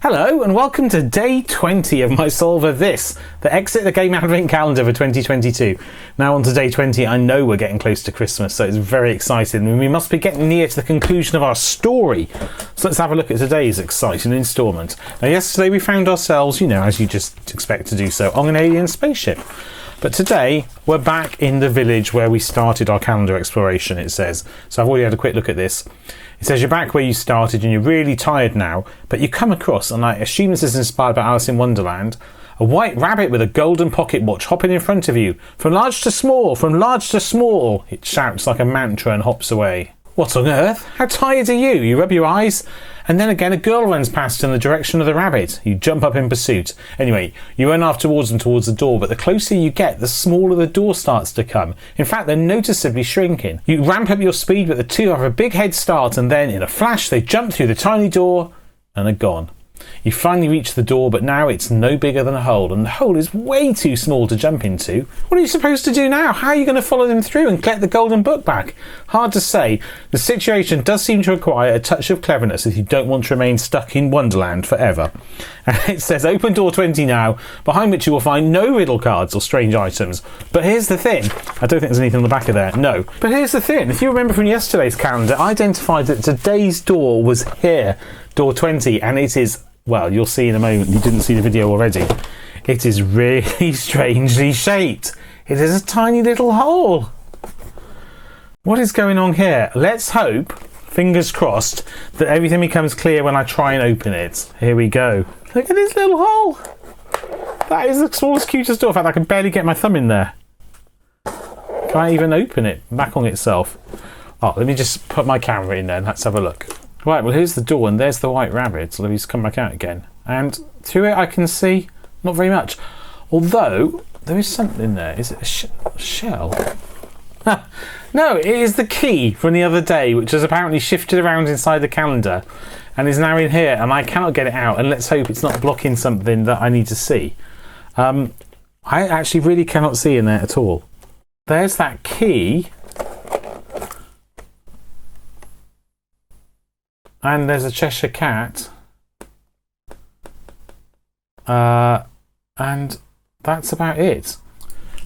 Hello and welcome to day 20 of my Solver This, the Exit the Game Advent Calendar for 2022. Now on to day 20, I know we're getting close to Christmas, so it's very exciting and we must be getting near to the conclusion of our story. So let's have a look at today's exciting instalment. Now yesterday we found ourselves, as you just expect to do so, on an alien spaceship. But today we're back in the village where we started our calendar exploration, it says. So I've already had a quick look at this. It says you're back where you started and you're really tired now, but you come across, and I assume this is inspired by Alice in Wonderland, a white rabbit with a golden pocket watch hopping in front of you. From large to small, it shouts like a mantra and hops away. What on earth? How tired are you? You rub your eyes, and then again a girl runs past in the direction of the rabbit. You jump up in pursuit. Anyway, you run off towards them towards the door, but the closer you get, the smaller the door starts to come. In fact, they're noticeably shrinking. You ramp up your speed, but the two have a big head start, and then in a flash they jump through the tiny door and are gone. You finally reach the door, but now it's no bigger than a hole, and the hole is way too small to jump into. What are you supposed to do now? How are you going to follow them through and collect the golden book back? Hard to say. The situation does seem to require a touch of cleverness if you don't want to remain stuck in Wonderland forever. And it says open door 20 now, behind which you will find no riddle cards or strange items. But here's the thing. I don't think there's anything on the back of there. No. But here's the thing. If you remember from yesterday's calendar, I identified that today's door was here, door 20, and it is... well, you'll see in a moment, you didn't see the video already. It is really strangely shaped. It is a tiny little hole. What is going on here? Let's hope, fingers crossed, that everything becomes clear when I try and open it. Here we go. Look at this little hole. That is the smallest, cutest door. In fact, I can barely get my thumb in there. Can I even open it back on itself? Oh, let me just put my camera in there and let's have a look. Right, well here's the door and there's the white rabbit. So let me just come back out again. And through it I can see not very much. Although there is something there. Is it a shell? No, it is the key from the other day, which has apparently shifted around inside the calendar and is now in here, and I cannot get it out, and let's hope it's not blocking something that I need to see. I actually really cannot see in there at all. There's that key. And there's a Cheshire Cat. And that's about it.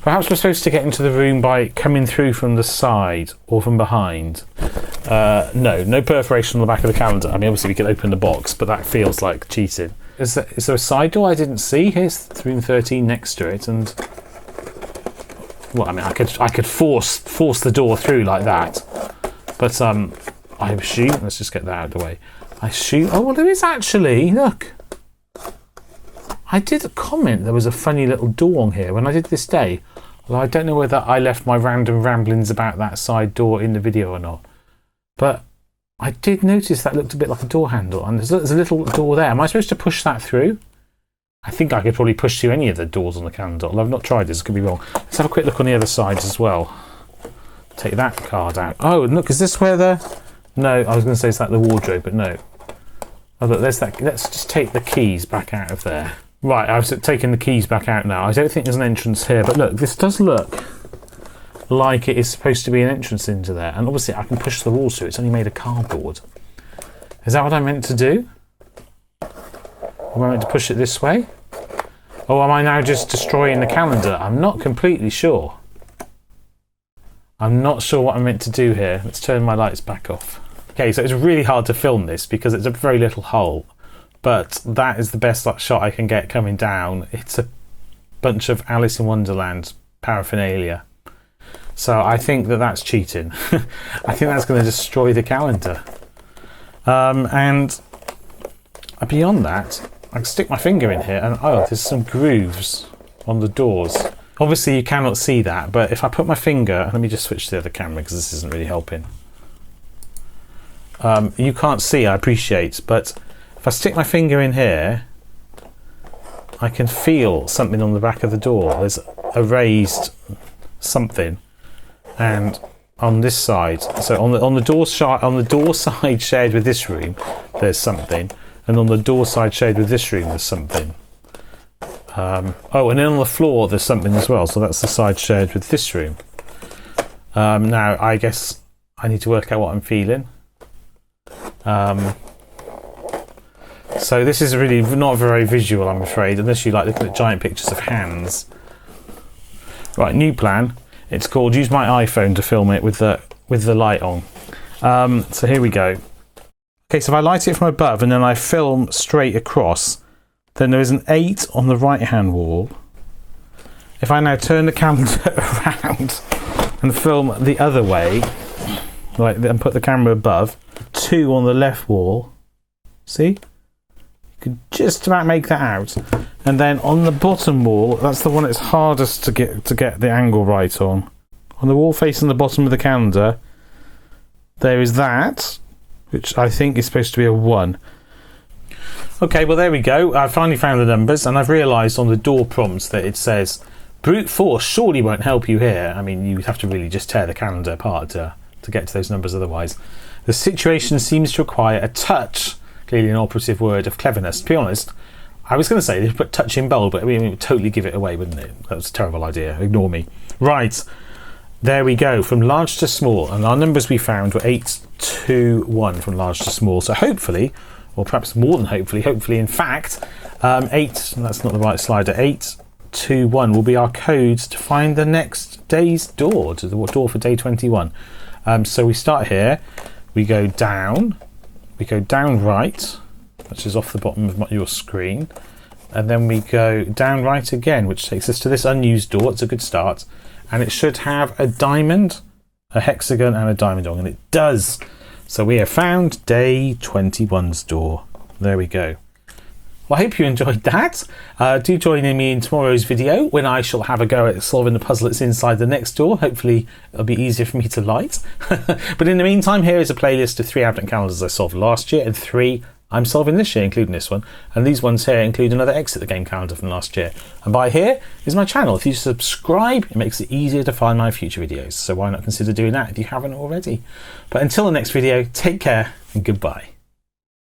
Perhaps we're supposed to get into the room by coming through from the side or from behind. No perforation on the back of the calendar. I mean, obviously we can open the box, but that feels like cheating. Is there a side door I didn't see? Here's room 13 next to it, and... well, I mean, I could force the door through like that. But, I assume, let's just get that out of the way. I assume, oh, well, there is actually, look. I did comment there was a funny little door on here when I did this day. Although I don't know whether I left my random ramblings about that side door in the video or not. But I did notice that looked a bit like a door handle. And there's a little door there. Am I supposed to push that through? I think I could probably push through any of the doors on the calendar. Although I've not tried this, could be wrong. Let's have a quick look on the other side as well. Take that card out. Oh, and look, is this where the... no, I was going to say it's like the wardrobe, but no. Oh, look, there's that. Let's just take the keys back out of there. Right, I've taken the keys back out now. I don't think there's an entrance here, but look, this does look like it is supposed to be an entrance into there. And obviously I can push the walls through. It's only made of cardboard. Is that what I'm meant to do? Am I meant to push it this way? Or am I now just destroying the calendar? I'm not completely sure. I'm not sure what I'm meant to do here. Let's turn my lights back off. Okay, so it's really hard to film this because it's a very little hole. But that is the best shot I can get coming down. It's a bunch of Alice in Wonderland paraphernalia. So I think that's cheating. I think that's going to destroy the calendar. And beyond that, I can stick my finger in here and oh, there's some grooves on the doors. Obviously you cannot see that, but if I put my finger, let me just switch to the other camera because this isn't really helping. You can't see, I appreciate, but if I stick my finger in here, I can feel something on the back of the door. There's a raised something, and on this side, so on the door side shared with this room, there's something, and on the door side shared with this room, there's something. Oh, and then on the floor there's something as well, so that's the side shared with this room. Now I guess I need to work out what I'm feeling. So this is really not very visual, I'm afraid, unless you like looking at giant pictures of hands. Right, new plan. It's called use my iPhone to film it with the light on. So here we go. Okay, so if I light it from above and then I film straight across, then there is an 8 on the right hand wall. If I now turn the camera around and film the other way, like, and put the camera above, 2 on the left wall. See? You could just about make that out. And then on the bottom wall, that's the one that's hardest to get the angle right on. On the wall facing the bottom of the calendar, there is that, which I think is supposed to be a 1. Okay, well there we go. I finally found the numbers, and I've realised on the door prompts that it says brute force surely won't help you here. I mean, you have to really just tear the calendar apart to get to those numbers otherwise. The situation seems to require a touch, clearly an operative word, of cleverness. To be honest, I was going to say they put touch in bold, but I mean, it would totally give it away, wouldn't it? That was a terrible idea. Ignore me. Right, there we go, from large to small. And our numbers we found were 8, 2, 1 from large to small. So hopefully, or perhaps more than hopefully in fact, 8, that's not the right slider, 8, 2, 1 will be our codes to find the next day's door, to the door for day 21. So we start here, we go down right, which is off the bottom of your screen, and then we go down right again, which takes us to this unused door. It's a good start, and it should have a diamond, a hexagon and a diamond on, and it does. So we have found day 21's door. There we go. Well, I hope you enjoyed that. Do join me in tomorrow's video when I shall have a go at solving the puzzle that's inside the next door. Hopefully it'll be easier for me to light. But in the meantime, here is a playlist of 3 advent calendars I solved last year and 3 I'm solving this year, including this one. And these ones here include another Exit the Game calendar from last year. And by here is my channel. If you subscribe, it makes it easier to find my future videos. So why not consider doing that if you haven't already? But until the next video, take care and goodbye.